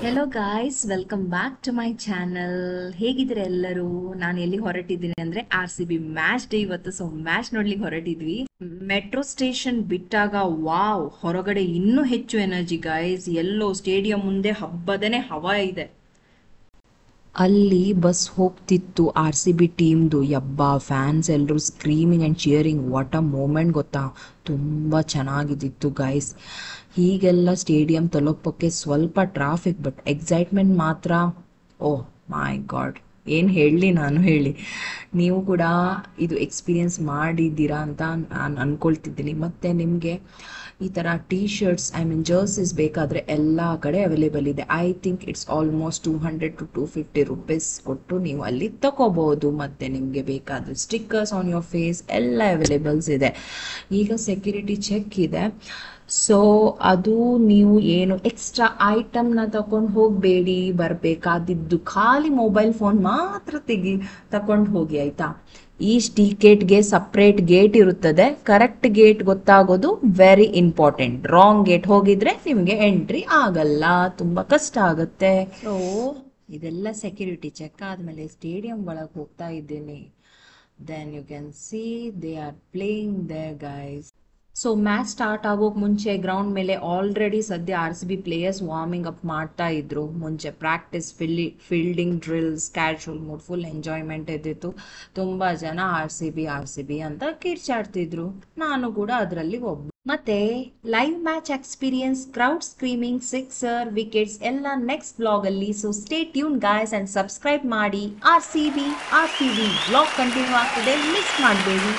Hello guys, welcome back to my channel. ಹೇಗಿದ್ರೆ ಎಲ್ಲರೂ? ನಾನು ಎಲ್ಲಿ ಹೊರಟಿದ್ದೀನಿ ಅಂದ್ರೆ RCB ಮ್ಯಾಚ್ ಡೇ ಇವತ್ತು. ಸೊ ಮ್ಯಾಚ್ ನೋಡ್ಲಿಕ್ಕೆ ಹೊರಟಿದ್ವಿ. ಮೆಟ್ರೋ ಸ್ಟೇಷನ್ ಬಿಟ್ಟಾಗ ವಾವ್, ಹೊರಗಡೆ ಇನ್ನೂ ಹೆಚ್ಚು ಎನರ್ಜಿ ಗಾಯ್ಸ್. ಎಲ್ಲೋ ಸ್ಟೇಡಿಯಂ ಮುಂದೆ ಹಬ್ಬದನೇ ಹವಾ ಇದೆ. ಅಲ್ಲಿ ಬಸ್ ಹೋಗ್ತಿತ್ತು RCB ಟೀಮ್ದು. ಯಬ್ಬಾ, ಫ್ಯಾನ್ಸ್ ಎಲ್ಲರೂ screaming and cheering. What a moment ಗೊತ್ತಾ? ತುಂಬ ಚೆನ್ನಾಗಿದ್ದಿತ್ತು ಗೈಸ್. ಹೀಗೆಲ್ಲ ಸ್ಟೇಡಿಯಂ ತಲುಪೋಕ್ಕೆ ಸ್ವಲ್ಪ ಟ್ರಾಫಿಕ್, ಬಟ್ ಎಕ್ಸೈಟ್ಮೆಂಟ್ ಮಾತ್ರ ಓಹ್ ಮೈ ಗಾಡ್, ಏನು ಹೇಳಲಿ ನಾನು. ಹೇಳಿ, ನೀವು ಕೂಡ ಇದು ಎಕ್ಸ್ಪೀರಿಯನ್ಸ್ ಮಾಡಿದ್ದೀರಾ ಅಂತ ನಾನು ಅಂದ್ಕೊಳ್ತಿದ್ದೀನಿ. ಮತ್ತು ನಿಮಗೆ ಈ ಥರ ಟೀ ಶರ್ಟ್ಸ್, ಜರ್ಸಿಸ್ ಬೇಕಾದರೆ ಎಲ್ಲ ಕಡೆ ಅವೈಲೇಬಲ್ ಇದೆ. I think it's almost 200 to 250 rupees ಕೊಟ್ಟು ನೀವು ಅಲ್ಲಿ ತಗೋಬಹುದು. ಮತ್ತು ನಿಮಗೆ ಬೇಕಾದರೆ ಸ್ಟಿಕ್ಕರ್ಸ್ ಆನ್ ಯೋರ್ ಫೇಸ್ ಎಲ್ಲ ಅವೈಲೇಬಲ್ಸ್ ಇದೆ. ಈಗ ಸೆಕ್ಯೂರಿಟಿ ಚೆಕ್ ಇದೆ, ಸೊ ಅದು ನೀವು ಏನು ಎಕ್ಸ್ಟ್ರಾ ಐಟಮ್ನ ತಗೊಂಡು ಹೋಗಬೇಡಿ. ಬರಬೇಕಾದಿದ್ದು ಖಾಲಿ ಮೊಬೈಲ್ ಫೋನ್ ಮಾತ್ರ ತಗೊಂಡು ಹೋಗಿ, ಆಯಿತಾ? ಈ ಟಿಕೆಟ್ಗೆ ಸಪ್ರೇಟ್ ಗೇಟ್ ಇರುತ್ತದೆ. ಕರೆಕ್ಟ್ ಗೇಟ್ ಗೊತ್ತಾಗೋದು ವೆರಿ ಇಂಪಾರ್ಟೆಂಟ್. ರಾಂಗ್ ಗೇಟ್ ಹೋಗಿದ್ರೆ ನಿಮಗೆ ಎಂಟ್ರಿ ಆಗಲ್ಲ, ತುಂಬ ಕಷ್ಟ ಆಗುತ್ತೆ. ಸೊ ಇದೆಲ್ಲ ಸೆಕ್ಯೂರಿಟಿ ಚೆಕ್ ಆದಮೇಲೆ ಸ್ಟೇಡಿಯಂ ಒಳಗೆ ಹೋಗ್ತಾ ಇದ್ದೀನಿ. Then you can see they are playing there guys. So match start ಆಗೋಕೆ ಮುಂಚೆ ಗ್ರೌಂಡ್ ಮೇಲೆ ಆಲ್ರೆಡಿ ಸದ್ಯ RCB ಪ್ಲೇಯರ್ಸ್ ವಾರ್ಮಿಂಗ್ ಅಪ್ ಮಾಡ್ತಾ ಇದ್ರು. ಮುಂಚೆ practice, fielding drills, casual mood, full enjoyment ಇದ್ದಿತ್ತು. ತುಂಬ ಜನ RCB ಅಂತ ಕಿರ್ಚಾಡ್ತಿದ್ರು. ನಾನು ಕೂಡ ಅದರಲ್ಲಿ ಒಬ್ಬ. ಮತ್ತೆ live match experience, crowd screaming, sixer, wickets ಎಲ್ಲ ನೆಕ್ಸ್ಟ್ ಬ್ಲಾಗ್ ಅಲ್ಲಿ. So stay tune guys and subscribe ಮಾಡಿ. RCB ಬ್ಲಾಗ್ ಕಂಟಿನ್ಯೂ ಆಗ್ತದೆ, ಮಿಸ್ ಮಾಡಬೇಡಿ.